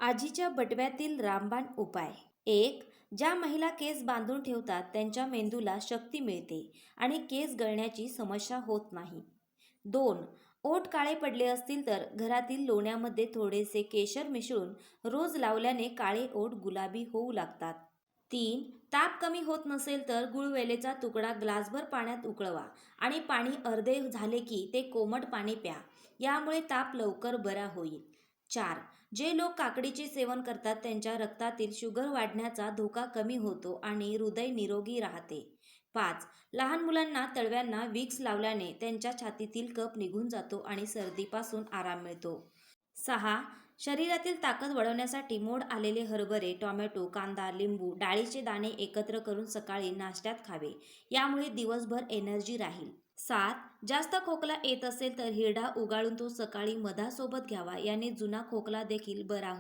आजीच्या बटव्यातील रामबाण उपाय. 1. ज्या महिला केस बांधून ठेवतात त्यांच्या मेंदूला शक्ती मिळते आणि केस गळण्याची समस्या होत नाही. 2. ओठ काळे पडले असतील तर घरातील लोण्यामध्ये थोडेसे केशर मिसळून रोज लावल्याने काळे ओठ गुलाबी होऊ लागतात. 3. ताप कमी होत नसेल तर गुळवेलेचा तुकडा ग्लासभर पाण्यात उकळवा आणि पाणी अर्धे झाले की ते कोमट पाणी प्या. यामुळे ताप लवकर बरा होईल. 4. जे लोक काकडीचे सेवन करतात त्यांच्या रक्तातील शुगर वाढण्याचा धोका कमी होतो आणि हृदय निरोगी राहते. 5. लहान मुलांना तळव्यांना विक्स लावल्याने त्यांच्या छातीतील कफ निघून जातो आणि सर्दीपासून आराम मिळतो. 6. शरीरातील ताकद वाढवण्यासाठी मोड आलेले हरभरे, टोमॅटो, कांदा, लिंबू, डाळीचे दाणे एकत्र करून सकाळी नाश्त्यात खावे. यामुळे दिवसभर एनर्जी राहील. 7. जास्त खोकला येत असेल तर हिरडा उगाळून तो सकाळी मधासोबत घ्यावा. याने जुना खोकला देखील बरा होईल.